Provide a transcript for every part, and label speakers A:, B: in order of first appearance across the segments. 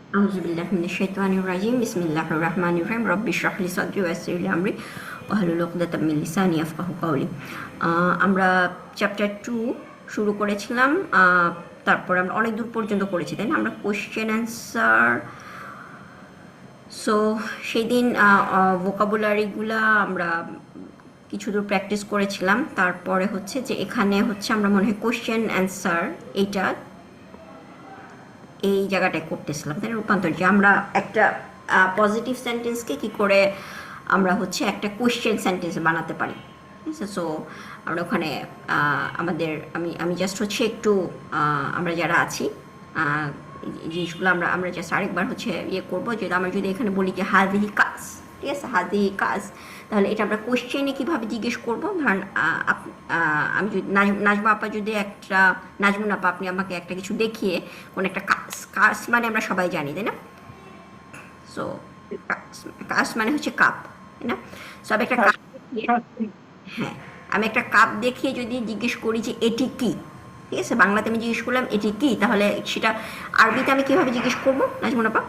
A: أعوذ بالله من الشيطان الرجيم بسم الله الرحمن الرحيم رب اشرح لي صدري ويسر لي أمري واحلل عقدة من লিসানি ইয়াফকাহু কাওলি। আমরা চ্যাপ্টার 2 শুরু করেছিলাম, তারপর আমরা অনেক দূর পর্যন্ত করেছি, তাই না? আমরা কোশ্চেন অ্যান্সার, সো সেই দিন ভোকাবুলারিগুলা আমরা কিছু দূর প্র্যাকটিস করেছিলাম। তারপরে হচ্ছে যে এখানে হচ্ছে আমরা মনে হয় কোশ্চেন অ্যান্সার এইটা এই জায়গাটায় করতেছিলাম, তাই রূপান্তর, যে আমরা একটা পজিটিভ সেন্টেন্সকে কি করে আমরা হচ্ছে একটা কোয়েশ্চেন সেন্টেন্স বানাতে পারি। ঠিক আছে, সো আমরা ওখানে আমাদের আমি আমি জাস্ট হচ্ছে একটু আমরা যারা আছি এই জিনিসগুলো আমরা আমরা জাস্ট আরেকবার হচ্ছে ইয়ে করবো, যে আমরা যদি এখানে বলি যে হাদিহি কাজ, ঠিক আছে, হাদিহি কাজ, তাহলে এটা আমরা কোয়েশ্চেনে কীভাবে জিজ্ঞেস করবো। ধরেন আমি যদি নাজমা আপা যদি একটা, নাজমুন আপা আপনি আমাকে একটা কিছু দেখিয়ে কোনো একটা কাজ, কাজ মানে আমরা সবাই জানি, তাই না? সো কাজ মানে হচ্ছে কাপ, তাই না? সো আমি একটা কাপ দেখিয়ে, হ্যাঁ, আমি একটা কাপ দেখিয়ে যদি জিজ্ঞেস করি যে এটি কি, ঠিক আছে, বাংলাতে আমি জিজ্ঞেস করলাম এটি কি, তাহলে সেটা আরবিতে আমি কীভাবে জিজ্ঞেস করবো নাজমুন আপা?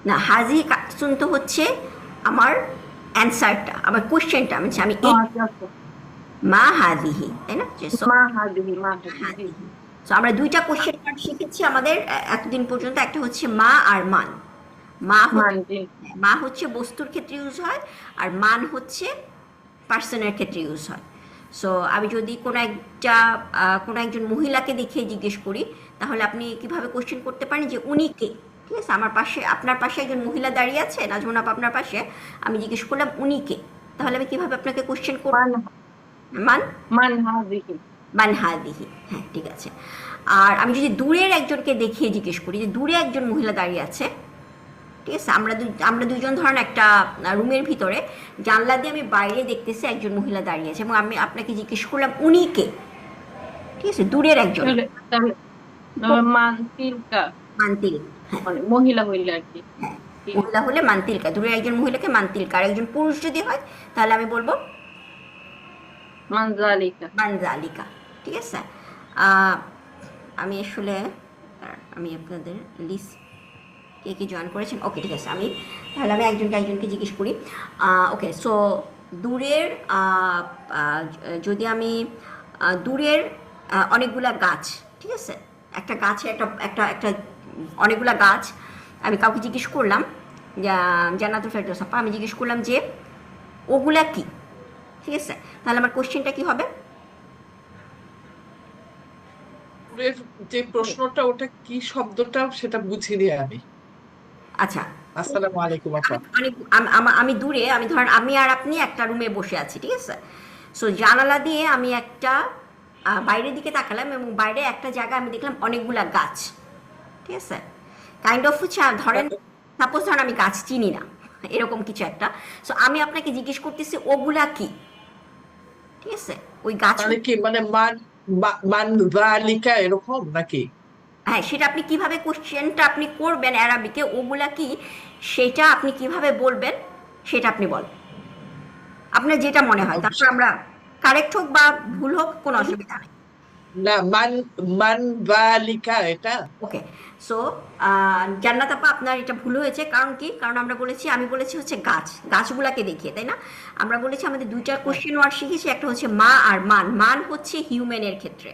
A: না, হাজি কাকসুন তো হচ্ছে আমার অ্যান্সারটা, আমার কোশ্চেনটা, আমি মা হাদিহি, তাই না? হাদিহি। সো আমরা দুইটা কোশ্চেন ওয়ার্ড শিখেছি আমাদের এতদিন পর্যন্ত। একটা হচ্ছে মা আর মান। মা হচ্ছে বস্তুর ক্ষেত্রে ইউজ হয়, আর মান হচ্ছে পার্সনের ক্ষেত্রে ইউজ হয়। সো আমি যদি কোনো একজন মহিলাকে দেখিয়ে জিজ্ঞেস করি, তাহলে আপনি কিভাবে কোশ্চেন করতে পারেন যে উনি কে? ঠিক আছে, আমার পাশে, আপনার পাশে একজন মহিলা দাঁড়িয়ে আছে, নাজমুন আপা আপনার পাশে, আমি জিজ্ঞেস করলাম উনি কে, তাহলে আমি কিভাবে আপনাকে কোশ্চেন করব? মান মান হাদিহি, হ্যাঁ, ঠিক আছে। আর আমি যদি দূরের একজনকে দেখিয়ে জিজ্ঞেস করি যে দূরে একজন মহিলা দাঁড়িয়ে আছে, ঠিক আছে, আমরা দুজন ধরেন একটা রুমের ভিতরে জানলা দিয়ে আমি বাইরে দেখতেছি একজন মহিলা দাঁড়িয়ে আছে, এবং আমি আপনাকে জিজ্ঞেস করলাম উনি কে, ঠিক আছে, দূরের একজন মানতিল, হ্যাঁ,
B: মহিলা হইলে আর কি।
A: হ্যাঁ, মহিলা হলে মানতিলকা, দূরের একজন মহিলাকে মানতিলকা, আর একজন পুরুষ যদি হয় তাহলে আমি বলবো
B: মানজালিকা।
A: মানজালিকা, ঠিক আছে। আমি আসলে আমি আপনাদের লিস্ট কে কে জয়েন করেছেন, ওকে, ঠিক আছে, তাহলে আমি একজনকে জিজ্ঞেস করি। ওকে, সো দূরের যদি আমি দূরের অনেকগুলা গাছ, ঠিক আছে, একটা গাছে একটা একটা একটা অনেকগুলা গাছ, আমি কাউকে জিজ্ঞেস করলাম, জান্নাতুল ফেরদৌস আপা, আমি জিজ্ঞেস করলাম যে ওগুলা কি, ঠিক আছে, তাহলে আমার কোশ্চেনটা কি হবে?
C: যে প্রশ্নটা, ওটা কি শব্দটা সেটা বুঝিনি আমি।
A: আচ্ছা,
C: আসসালামু আলাইকুম আপা।
A: আমি দূরে, আমি ধরেন আমি আর আপনি একটা রুমে বসে আছি, ঠিক আছে, সো জানালা দিয়ে আমি একটা বাইরের দিকে তাকালাম, এবং বাইরে একটা জায়গা আমি দেখলাম অনেকগুলা গাছ, ঠিক আছে, কাইন্ড অফ হচ্ছে ধরেন, সাপোজ ধরেন আমি গাছ চিনি না, এরকম কিছু একটা, সো আমি আপনাকে জিজ্ঞেস করতেছি ওগুলা কি, ঠিক আছে, ওই গাছ,
C: মানে কি, মানে মান জালিকা এরকম নাকি?
A: হ্যাঁ, সেটা আপনি কিভাবে কোশ্চেনটা আপনি করবেন অ্যারাবিকে, ওগুলা কি সেটা আপনি কিভাবে বলবেন সেটা আপনি বলেন, আপনার যেটা মনে হয়, তারপর আমরা কারেক্ট হোক বা ভুল হোক কোনো অসুবিধা নেই।
C: না, মান জালিকা এটা।
A: ওকে, সো জান্নাত আপা আপনার এটা ভুল হয়েছে, কারণ কি, কারণ আমি বলেছি হচ্ছে গাছগুলাকে দেখিয়ে, তাই না? আমরা বলেছি আমাদের দুইটা কোশ্চেন ওয়ার্ড শিখেছি, একটা হচ্ছে মা আর মান। মান হচ্ছে হিউম্যানের ক্ষেত্রে,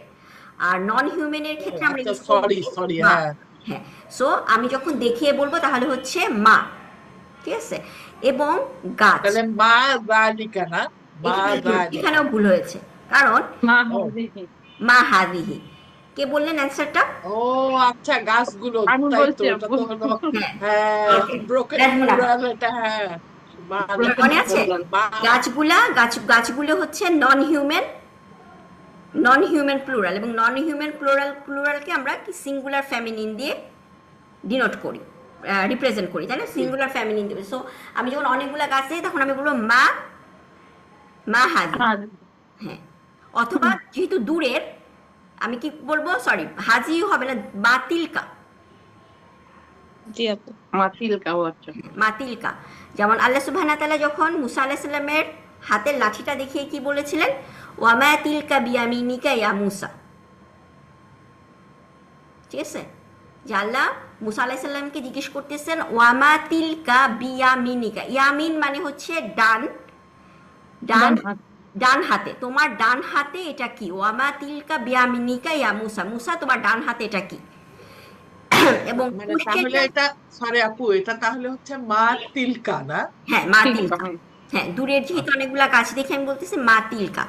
A: আর নন হিউম্যানের ক্ষেত্রে আমরা
C: আচ্ছা,
A: ইউজ করব
C: সরি
A: কি?
C: সরি,
A: মা।
C: হ্যাঁ।
A: হ্যাঁ, সো আমি যখন দেখিয়ে বলবো তাহলে হচ্ছে মা, ঠিক আছে, এবং গাছ,
C: তাহলে মা জালিকা না, মা জালিকা।
A: এখানেও ভুল হয়েছে, কারণ
C: ও,
A: মা হাদিহি, কে বললেন অ্যান্সারটা?
C: ও আচ্ছা, গাছগুলো,
B: আমি
C: তাই তো,
B: বলছি
C: ওটা
B: আপু।
C: তো হলো,
A: হ্যাঁ,
C: হ্যাঁ, ব্রোকেন
A: নাজমুনা আপা,
C: প্লুরাল এটা, হ্যাঁ। মা
A: মনে আছে?
C: মা
A: গাছগুলো হচ্ছে নন হিউম্যান প্লুরাল, এবং নন হিউম্যান প্লুরালকে আমরা কি সিঙ্গুলার ফ্যামিনিন দিয়ে ডিনোট করি, রিপ্রেজেন্ট করি, তাই না? সিঙ্গুলার ফ্যামিনিন দিয়ে। সো আমি যখন অনেকগুলা গাছ দিই তখন আমি বলবো মা হাজি, হ্যাঁ, অথবা যেহেতু দূরের, আমি কি বলবো, সরি, হাজি হবে না, বাতিলকা,
B: জি আপু, মাতিলকা। ও আচ্ছা।
A: মাতিলকা, যেমন আল্লাহ সুবহানাহু ওয়া তাআলা যখন মুসা আলাইহিস সালামের হাতের লাঠিটা দেখিয়ে কি বলেছিলেন, ওয়ামা তিলকা বিয়ামিনিকা ইয়া মুসা, ঠিক আছে, যে আল্লাহ মুসা আলাইহিস সালামকে জিজ্ঞেস করতেছেন ওয়ামা তিলকা বিয়ামিনিকা, ইয়ামিন মানে হচ্ছে ডান, ডান ডান হাতে, তোমার ডান হাতে এটা কি, ওয়ামা তিলকা বিয়ামিনিকা ইয়া মুসা, মুসা তোমার ডান হাতে এটা কি। এবং
C: মানে তাহলে এটা, সরি আপু, এটা তাহলে হচ্ছে মা তিলকা না?
A: হ্যাঁ মা তিলকা, হ্যাঁ দূরের যেহেতু অনেকগুলা গাছ দেখে আমি বলতেছি মা তিলকা,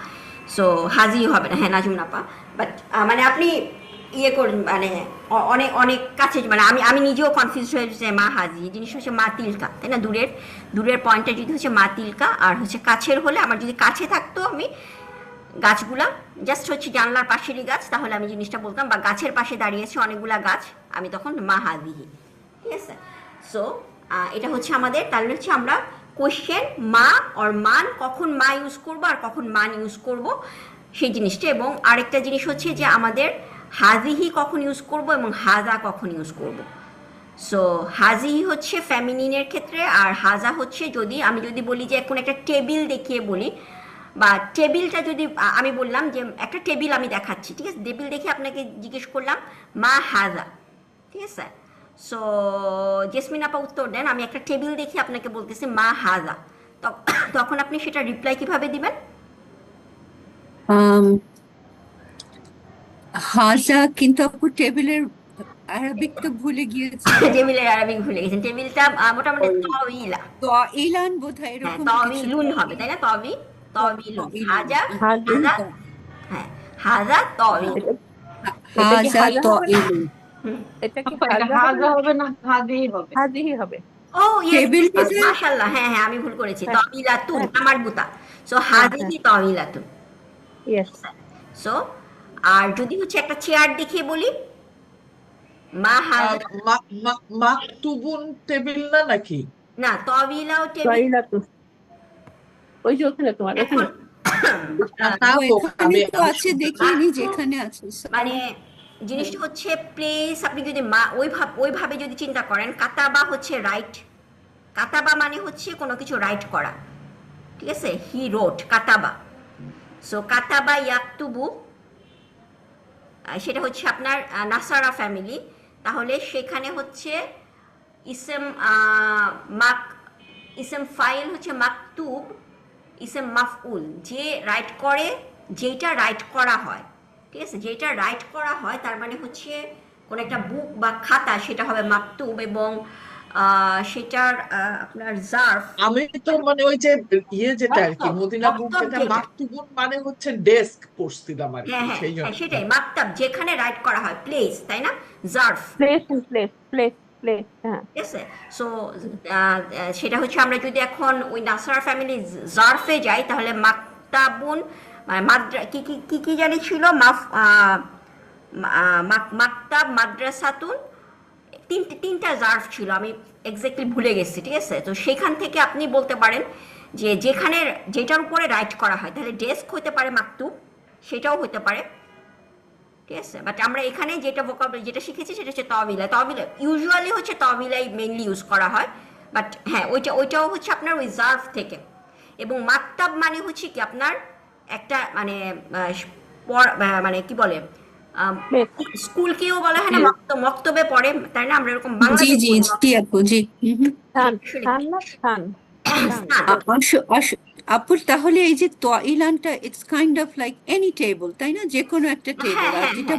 A: সো হাজি হবে না, হ্যাঁ নাজুম নাপা, বাট মানে আপনি ইয়ে করুন, মানে অনেক অনেক কাছে, মানে আমি নিজেও কনফিউজ হয়ে যাচ্ছি মা হাজি জিনিস হচ্ছে মা তিলকা, তাই না, দূরের দূরের পয়েন্টটা যদি হচ্ছে মা তিলকা, আর হচ্ছে কাছের হলে আমার যদি কাছে থাকতো আমি গাছগুলা জাস্ট হচ্ছে জানলার পাশেরই গাছ, তাহলে আমি জিনিসটা বলতাম, বা গাছের পাশে দাঁড়িয়েছে অনেকগুলা গাছ, আমি তখন মা হাজিহি, ঠিক আছে। সো এটা হচ্ছে আমাদের, তাহলে হচ্ছে আমরা কোশ্চেন মা অর মান কখন মা ইউজ করব আর কখন মান ইউজ করব সেই জিনিসটা, এবং আরেকটা জিনিস হচ্ছে যে আমাদের হাজিহি কখন ইউজ করব এবং হাজা কখন ইউজ করব। সো হাজিহি হচ্ছে ফ্যামিনিনের ক্ষেত্রে, আর হাজা হচ্ছে যদি আমি যদি বলি যে এখন একটা টেবিল দেখিয়ে বলি, বা টেবিলটা যদি আমি বললাম যে একটা টেবিল আমি দেখাচ্ছি, ঠিক আছে, টেবিল দেখে আপনাকে জিজ্ঞেস করলাম মা হাজা, ঠিক আছে। সো জেসমিন আপা উত্তর দেন, আমি একটা টেবিল দেখে আপনাকে বলতেছি মা হাজা, তখন আপনি সেটা রিপ্লাই কিভাবে দিবেন?
D: হাজা, কিন্তু আপু টেবিলের আরবিক তো ভুলে গিয়েছি।
A: টেবিলের আরবিক ভুলে গেছেন, টেবিলটা মোটামুটি তওইলা,
D: তো ইলান বোধহয়
A: হ্যাঁ
D: এরকম কিছু।
A: তওইলুন হবে, তাই না, তওইলুন, হাজা
D: হাজা,
A: হ্যাঁ হাজা তওইল,
D: হাজা তো ইলুন।
B: এটা কি হাজা হবে না হাজিই হবে? হাজিই হবে।
A: ও ইয়েস
D: টেবিল
A: মাশাআল্লাহ, হ্যাঁ হ্যাঁ আমি ভুল করেছি, তওইলাতুন আমার বুতা, সো হাজিহি তওইলাতুন,
B: ইয়েস।
A: সো আর যদি হচ্ছে একটা চেয়ার দেখিয়ে বলি মা হাজা,
C: মাকতুবুন টেবিল না নাকি?
A: না তওইলাও টেবিল,
B: তওইলাতুন ওই যে ওখানে তোমার
A: এখন
D: ওখানে তো আছে, দেখিয়ে নি যেখানে আছে।
A: মানে জিনিসটা হচ্ছে প্লেস, আপনি যদি মা ওইভাবে যদি চিন্তা করেন, কাতাবা হচ্ছে রাইট, কাতাবা মানে হচ্ছে কোনো কিছু রাইট করা, ঠিক আছে, হি রোট কাতাবা, সো কাতাবা ইয়াকতুবু সেটা হচ্ছে আপনার নাসারা ফ্যামিলি, তাহলে সেখানে হচ্ছে ইসেম মাক, ইসেম ফাইল হচ্ছে মাকতুব, ইসেম মাফউল, যে রাইট করে, যেটা রাইট করা হয়, ঠিক আছে, যেটা রাইট করা হয় তার মানে হচ্ছে কোন একটা বুক বা খাতা, সেটা হবে মাকতুব, এবং সেটার আপনার জার্ফ,
C: আমি তো মানে ওই যে ইয়ে যেটা আর কি মদিনা বুক যেটা, মাকতুবুন মানে হচ্ছে ডেস্ক পড়ছিলাম আর কি,
A: হ্যাঁ
C: সেই জন্য।
A: হ্যাঁ সেটাই মাকতাব, যেখানে রাইট করা হয়, প্লেস, তাই না, জার্ফ,
B: প্লেস প্লেস প্লেস প্লেস, হ্যাঁ
A: ঠিক আছে। সো সেটা হচ্ছে আমরা যদি এখন ওই নাসার ফ্যামিলি জার্ফে যাই, তাহলে মাকতাবুন মাদ্রা কি কি কি কি জানি ছিল, মাকতাব মাদ্রাসাতুন, তিনটা জার্ফ ছিল, আমি এক্স্যাক্টলি ভুলে গেছি, ঠিক আছে। তো সেখান থেকে আপনি বলতে পারেন যে যেখানে যেটার উপরে রাইট করা হয়, তাহলে ডেস্ক হতে পারে মাকতুব, সেটাও হতে পারে, ঠিক আছে। বাট আমরা এখানে যেটা ভোকাবুলারি যেটা শিখেছি সেটা হচ্ছে তওবিলা, তওবিলা ইউজুয়ালি হচ্ছে তওবিলাই মেইনলি ইউজ করা হয়, বাট হ্যাঁ ওইটাও হচ্ছে আপনার ওই জার্ফ থেকে। এবং মাকতাব মানে হচ্ছে কি আপনার একটা মানে মানে কি বলে স্কুলকেও বলা হয় না, মক্তবে পড়ে, তাই না, আমরা এরকম
D: জি
A: বাংলাদেশে
D: জি জি আপু, জি। আপুর তাহলে এই যে তোয়াইলানটা, it's kind of like any table, তাই না, যে কোনো একটা টেবিল, আর যেটা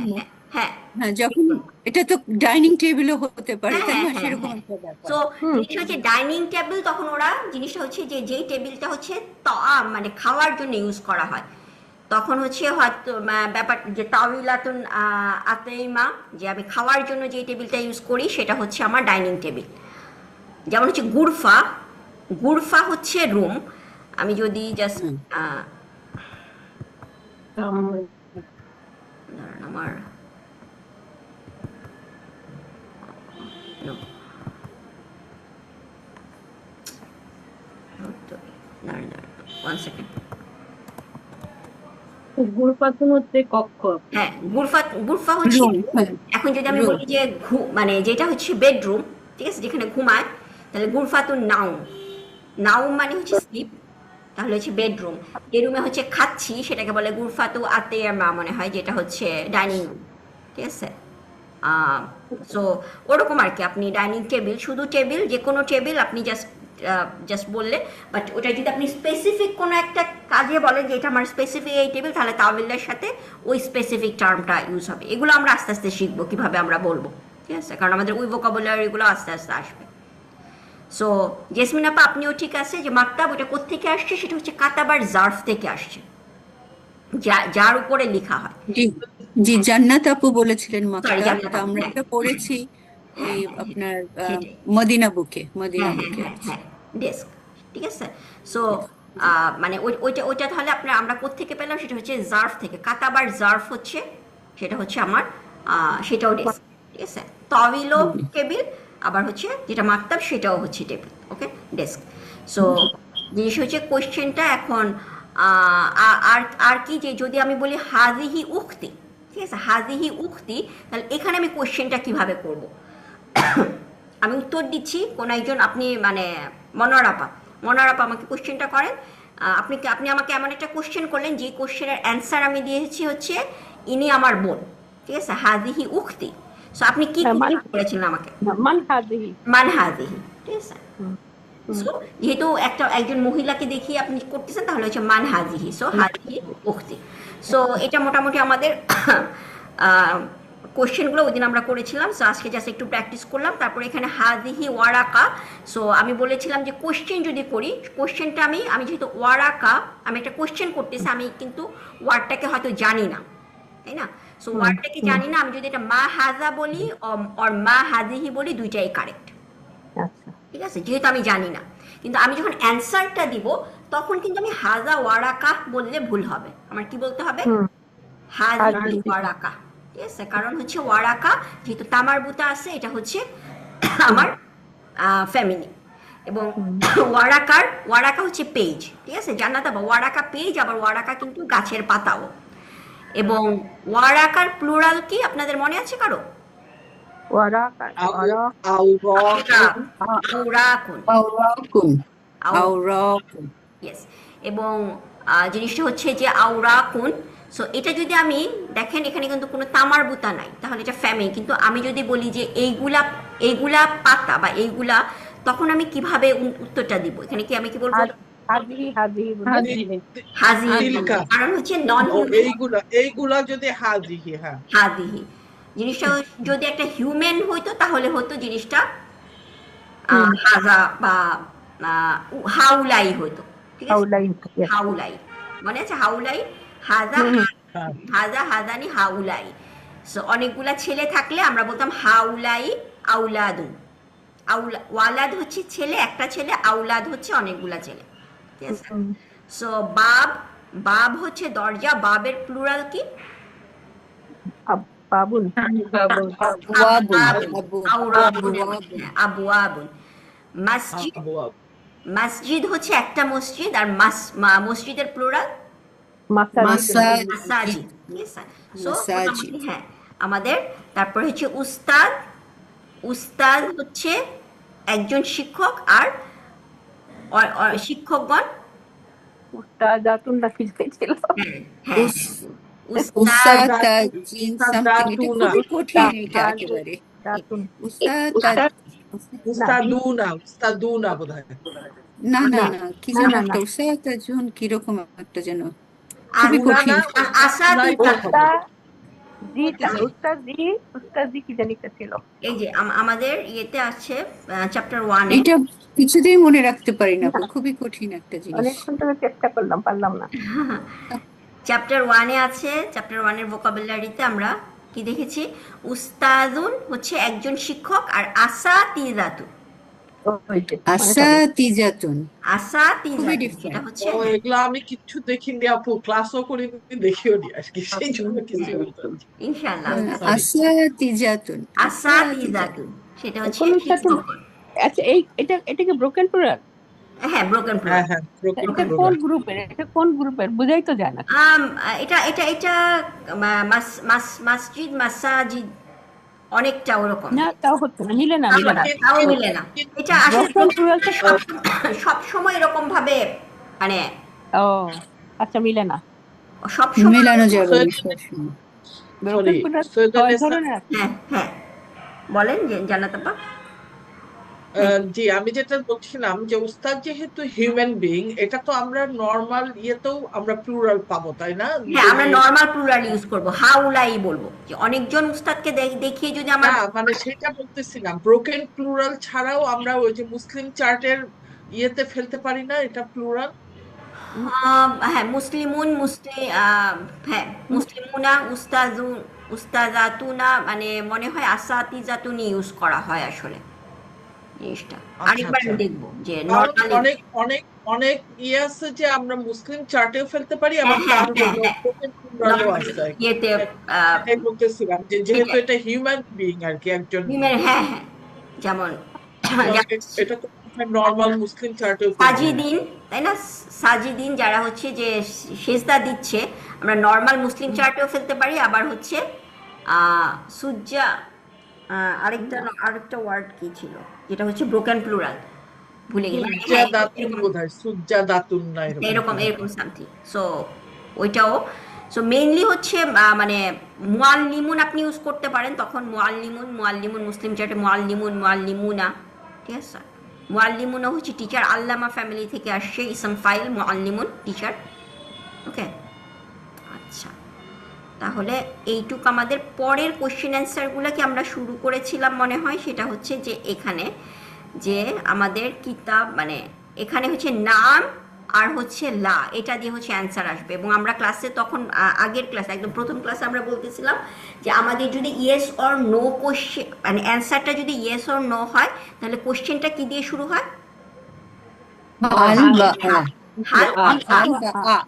A: হ্যাঁ
D: হ্যাঁ যখন এটা তো ডাইনিং টেবিলও হতে পারে, তাই না, সেরকম একটা ব্যাপার।
A: সো জিনিসটা হচ্ছে ডাইনিং টেবিল, তখন ওরা জিনিসটা হচ্ছে যে যেই টেবিলটা হচ্ছে মানে খাওয়ার জন্য ইউজ করা হয়, তখন হচ্ছে হয়তো ব্যাপার যে তাওইলাতুন আতাইমা, যে আমি খাওয়ার জন্য যে টেবিলটা ইউজ করি সেটা হচ্ছে আমার ডাইনিং টেবিল। যেমন হচ্ছে গুরফা, গুরফা হচ্ছে রুম, আমি যদি জাস্ট আমার ওয়ান সেকেন্ড,
B: গুরফাতুন হচ্ছে কক্ষ,
A: হ্যাঁ গুরফা হচ্ছে, এখন যদি আমি বলি যে মানে যেটা হচ্ছে বেডরুম, ঠিক আছে, যেখানে ঘুমায়, তাহলে গুরফাতুন নাউম, নাউম মানে হচ্ছে স্লিপ, তাহলে হচ্ছে বেডরুম। যে রুমে হচ্ছে খাচ্ছি সেটাকে বলে গুরফাতু আতেমা মনে হয়, যেটা হচ্ছে ডাইনিং রুম, ঠিক আছে। সো ওরকম আর কি, আপনি ডাইনিং টেবিল, শুধু টেবিল, যে কোনো টেবিল আপনি জাস্ট বললে, বাট ওটা যদি আপনি স্পেসিফিক কোনো একটা কাজে বলেন যে এটা আমার স্পেসিফিক এই টেবিল, তাহলে তাওবিলের সাথে ওই স্পেসিফিক টার্মটা ইউজ হবে। এগুলো আমরা আস্তে আস্তে শিখবো কিভাবে আমরা বলবো, ঠিক আছে, কারণ আমাদের ওই ভোকাবুলারিগুলো আস্তে আস্তে আসবে। সো জেসমিন আপা আপনিও ঠিক আছে, যে মাকতাব ওটা কোত্থেকে আসছে, সেটা হচ্ছে কাতাবার জার্ফ থেকে আসছে, যার উপরে লেখা হয়।
D: জি জি, জান্নাত আপু বলেছিলেন
A: Sorry,
D: মাকতাব,
A: জান্নাত
D: তা
A: আপু,
D: আমরা
A: হ্যাঁ।
D: এটা পড়েছি এই আপনার
A: সেটাই।
D: মদিনা বুকে,
A: হ্যাঁ
D: মদিনা
A: হ্যাঁ
D: বুকে।
A: হ্যাঁ হ্যাঁ, ডেস্ক, ঠিক আছে। সো মানে ওইটা তাহলে আমরা কোত্থেকে পেলাম, সেটা হচ্ছে জার্ফ থেকে। কাতাবার জার্ফ হচ্ছে, সেটা হচ্ছে আমার সেটাও ডেস্ক, ঠিক আছে। তাওইলও টেবিল, আবার হচ্ছে যেটা মাকতাব সেটাও হচ্ছে টেবিল, ওকে, ডেস্ক। সো জিনিস হচ্ছে কোয়েশ্চেনটা এখন আর আর কি, যে যদি আমি বলি হাজিহি উক্তি, ঠিক আছে, হাজিহি উক্তি, তাহলে এখানে আমি কোয়েশ্চেনটা কিভাবে করব? আমি উত্তর দিচ্ছি, কোন একজন, আপনি মানে মনোয়ার আপা আমাকে কোশ্চেনটা করেন। আপনি আমাকে এমন একটা কোশ্চেন করলেন যে কোশ্চেনের অ্যান্সার আমি দিয়েছি হচ্ছে ইনি আমার বোন, ঠিক আছে, হাদিহি উখতি। সো আপনি কি করেছিলেন আমাকে?
B: মান হাদিহি।
A: মান হাদিহি, ঠিক আছে। সো যেহেতু একজন মহিলাকে দেখিয়ে আপনি করতেছেন, তাহলে হচ্ছে মান হাদিহি, সো হাদিহি উখতি। সো এটা মোটামুটি আমাদের কোশ্চেনগুলো ওই দিন আমরা করেছিলাম। সো আজকে জাস্ট একটু প্র্যাকটিস করলাম। তারপরে এখানে হাদিহি ওয়ারাকা, সো আমি বলেছিলাম যে কোশ্চেন যদি করি, কোশ্চেনটা আমি যেহেতু ওয়ারাকা, আমি একটা কোশ্চেন করতেছি, আমি কিন্তু ওয়ার্ডটাকে হয়তো জানি না, তাই না? সো ওয়ার্ডটাকে জানি না, আমি যদি এটা মা হাজা বলি আর মা হাদিহি বলি, দুইটাই কারেক্ট, ঠিক আছে, যেহেতু আমি জানি না। কিন্তু আমি যখন অ্যান্সারটা দিব, তখন কিন্তু আমি হাজা ওয়ারাকা বললে ভুল হবে, আমার কি বলতে হবে? হাদিহি ওয়ারাকা, ঠিক আছে, কারণ হচ্ছে ওয়ারাকা যেহেতু তামার বুতা আছে, এটা হচ্ছে আমার ফ্যামিলি। এবং ওয়ারাকা হচ্ছে পেজ, ঠিক আছে, জান্নাত আপা, ওয়ারাকা পেজ, আবার ওয়ারাকা কিন্তু গাছের পাতাও। এবং ওয়ারাকার প্লুরাল কি আপনাদের মনে আছে কারো?
D: আওরাকুন, আওরাকুন,
A: ইয়েস। এবং জিনিসটা হচ্ছে যে আওরাকুন। সো এটা যদি আমি দেখেন, এখানে কিন্তু কোনো তামার বুতা নাই, তাহলে এটা ফ্যামিলি। কিন্তু আমি যদি বলি যে এইগুলা পাতা বা এইগুলা, তখন আমি কিভাবে উত্তরটা দিব? এখানে কি আমি কি বলবো? হাজি, কারণ হচ্ছে নন
C: এইগুলা যদি হাজিহি, হ্যাঁ,
A: হাজিহি। জিনিসটা যদি একটা হিউম্যান হইতো, তাহলে হতো জিনিসটা হাজা বা হাউলাই হইতো, ঠিক আছে, হাউলাই, মনে আছে হাউলাই? হাজানি হাউলাই। সো অনেকগুলা ছেলে থাকলে আমরা বলতাম হাউলাই আউলাদুন। ওয়ালাদ হচ্ছে ছেলে, একটা ছেলে, আউলাদ হচ্ছে অনেকগুলা ছেলে, ঠিক আছে। সো বাব হচ্ছে দরজা, বাবের প্লুরাল কি? আবওয়াবুন। মসজিদ হচ্ছে একটা মসজিদ, আর মসজিদের প্লুরাল মাসাজিদ, ঠিক আছে। সো হ্যাঁ আমাদের, তারপর হচ্ছে উস্তাদ হচ্ছে একজন শিক্ষক, আর শিক্ষকগণ
B: উস্তাদাতুন নাকি ছিল।
A: হ্যাঁ,
D: উস্তাদাজিন সামথিং, এটা খুবই কঠিন, এটা একেবারে
C: উস্তাদুনা বোধহয়,
D: না না না, কি যেন একটা উস্তাদাজুন, কিরকম একটা যেন, খুবই কঠিন।
B: উস্তাদি কি জানি একটা ছিল।
A: এই যে আমাদের ইয়েতে আছে চ্যাপ্টার 1
D: এটা কিছুতেই মনে রাখতে পারি না, খুবই কঠিন একটা জিনিস।
B: অনেকক্ষণ ধরে চেষ্টা করলাম, পারলাম না।
A: চ্যাপ্টার 1 আছে, চ্যাপ্টার 1 এর ভোকাবুলারিতে আমরা কি দেখেছি? উস্তাদুন হচ্ছে একজন শিক্ষক, আর আসাতিজাতুন, সেটা হচ্ছে
C: এগুলা আমি কিচ্ছু দেখিনি আপু, ক্লাসও করিনি, দেখিও নি আজকে, সেই জন্য কিছু বলতে পারছি না।
A: ইনশাআল্লাহ আসাতিজাতুন সেটা হচ্ছে শিক্ষক।
B: আচ্ছা, এটা কি ব্রোকেন প্লুরাল?
A: হ্যাঁ, ব্রোকেন প্লুরাল।
C: হ্যাঁ,
B: এটা কোন গ্রুপের বুঝাই তো যায় না।
A: এটা মসজিদ, মাসাজিদ, অনেকটা ওরকম
B: না, তাও হচ্ছে না, মিলে না।
A: এটা আসলে সব সময় এরকম ভাবে, মানে
B: ও আচ্ছা, মিলে না,
A: সব সময়
D: মেলানো যাবে
C: সরি
B: ব্রোকেন প্লুরাল
C: সৈয়দা
B: কয়
C: নেসা,
B: ধরনের আছে?
A: হ্যাঁ হ্যাঁ, বলেন যে জান্নাত আপা। হ্যাঁ
C: জি আমি যেটা বলছিলাম যে উস্তাদ যেহেতু হিউম্যান বিং, এটা তো আমরা নর্মাল ইয়েতেও আমরা প্লুরাল পাবো তাই না?
A: হ্যাঁ, আমরা
C: যদি
A: নর্মাল প্লুরাল ইউজ করব, হাউলাই বলবো, যে অনেকজন উস্তাদকে দেখিয়ে যদি
C: না
A: আমার
C: মানে সেটা বলতেছিলাম, ব্রোকেন প্লুরাল ছাড়াও আমরা ওই যে মুসলিম চার্টের ইয়েতে ফেলতে পারি না এটা প্লুরাল?
A: হ্যাঁ মুসলিমুন, হ্যাঁ মুসলিমুনা, উস্তাজাতুনা, মানে মনে হয় আসাতিজাতুনি ইউজ করা হয় আসলে জিনিসটা।
C: আচ্ছা
A: আরেকবার
C: আচ্ছা,
A: দেখবো যে
C: কারণ
A: নর্মালি।
C: অনেক অনেক অনেক ইয়ে আছে যে আমরা মুসলিম চার্টেও ফেলতে পারি,
A: হ্যাঁ
C: আবার
A: হ্যাঁ
C: তার
A: হ্যাঁ
C: হলো
A: হ্যাঁ,
C: ব্রোকেন প্লুরালও
A: নর্মালি
C: আছে।
A: ইয়েতে
C: সেটাই বলতেছিলাম যে যেহেতু
A: সেটাই
C: এটা হিউম্যান বিং আর কি, একজন,
A: হ্যাঁ হ্যাঁ, যেমন
C: তো এটা তো নর্মাল মুসলিম চার্টেও ফেলবো।
A: সাজিদিন, তাই না? সাজিদিন যারা হচ্ছে যে সেজদা দিচ্ছে, আমরা নর্মাল মুসলিম চার্টেও ফেলতে পারি, আবার হচ্ছে সুজ্জা, আরেকটা ওয়ার্ড কি ছিল যেটা হচ্ছে ব্রোকেন প্লুরাল, ভুলে গেছি।
C: সুজ্জা
A: হ্যাঁ
C: দাতুন
A: এরকম
C: বোধহয়, সুজ্জা দাতুন না এরকম
A: এরকম
C: কি
A: এরকম
C: একটা।
A: সামথিং। সো ওইটাও, সো মেইনলি হচ্ছে মানে মুআল্লিমুন আপনি ইউজ করতে পারেন, তখন মুআল্লিমুন, মুআল্লিমুন মুসলিম চার্টে মুআল্লিমুন, মুআল্লিমুনা, ঠিক আছে। মুআল্লিমুনা হচ্ছে টিচার, আল্লামা ফ্যামিলি থেকে আসছে, ইসম ফাইল মুআল্লিমুন টিচার, ওকে। আচ্ছা, তাহলে এইটুক আমাদের পরের কোশ্চেন অ্যান্সারগুলো কি আমরা শুরু করেছিলাম মনে হয়, সেটা হচ্ছে যে এখানে যে আমাদের কিতাব, মানে এখানে হচ্ছে নাম আর হচ্ছে লা, এটা দিয়ে হচ্ছে অ্যান্সার আসবে। এবং আমরা ক্লাসে তখন আগের ক্লাসে একদম প্রথম ক্লাসে আমরা বলতেছিলাম যে আমাদের যদি ইয়েস অর নো কোশ্চেন, মানে অ্যান্সারটা যদি ইয়েস অর নো হয়, তাহলে কোশ্চেনটা কি দিয়ে শুরু হয়?
D: হাল বা আ।
A: হাল আর আ।
D: হাল বা আ।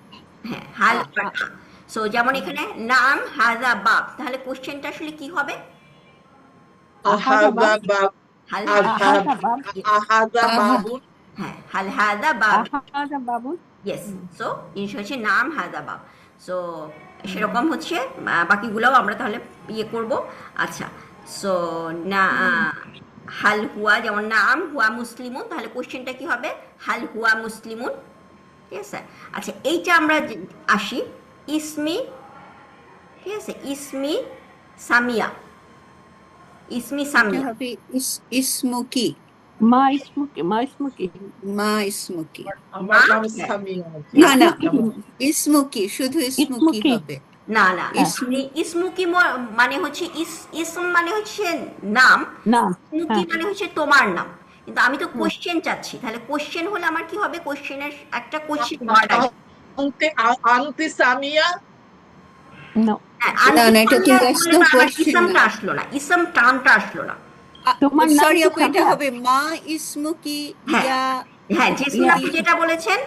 A: হ্যাঁ, হাল আর আ। সো যেমন এখানে নাম হাজা বাব, তাহলে কোশ্চেনটা আসলে কি হবে?
C: আহাদা বাব,
A: হাল
C: আহাদ,
B: আহাদা বাব,
C: আহাদা
D: আহা।
C: বাবুন।
A: হ্যাঁ, হাল হাদা বাব,
B: আহাদা বাবু।
A: ইয়েস। সো জিনিস হচ্ছে নাম হাদা বাব। সো সেরকম হচ্ছে বাকিগুলোও আমরা তাহলে ইয়ে করব। আচ্ছা, সো না হাল হুয়া, যেমন নাম হুয়া মুসলিমুন, তাহলে কোশ্চেনটা কি হবে? হাল হুয়া মুসলিমুন, ঠিক আছে। আচ্ছা, এইটা আমরা আসি ইসমি, ঠিক আছে, ইসমি সামিয়া, ইসমি
D: এটা
A: সামিয়া।
D: হবে ইসমুকি।
B: মা ইসমুকি, মা ইসমুকি।
D: মা ইসমুকি।
C: আমার নাম
A: হ্যাঁ।
C: সামিয়া আর কি,
D: না না,
C: যেমন
D: ইসমুকি, শুধু ইসমুকি
B: ইসমুকি।
D: হবে।
A: না না,
D: ইসমু
A: ইসমুকি মানে হচ্ছে ইসম মানে হচ্ছে নাম,
B: না,
A: ইসমুকি মানে হচ্ছে তোমার নাম। কিন্তু আমি তো কোশ্চেন চাচ্ছি, তাহলে কোশ্চেন হলে আমার কি হবে? কোশ্চেনের একটা কোশ্চেন ওয়ার্ড আসবে।
C: আন্তি সামিয়া।
B: নো।
A: হ্যাঁ,
D: না
A: আনতি
D: না, এটা
A: সামিয়া
D: কিন্তু
A: বললে
D: একদম
A: তো আমার
D: কোশ্চেন না।
A: ইসমটা আসলো না, ইসম টার্মটা আসলো না।
B: তোমার নাম
D: সরি
B: কি
D: আপু, এটা
B: সামিয়া?
D: হবে মা ইসমুকি
A: হ্যাঁ
D: ইয়া
A: হ্যাঁ, জেসমিন
B: ইয়া,
A: আপু যেটা বলেছেন,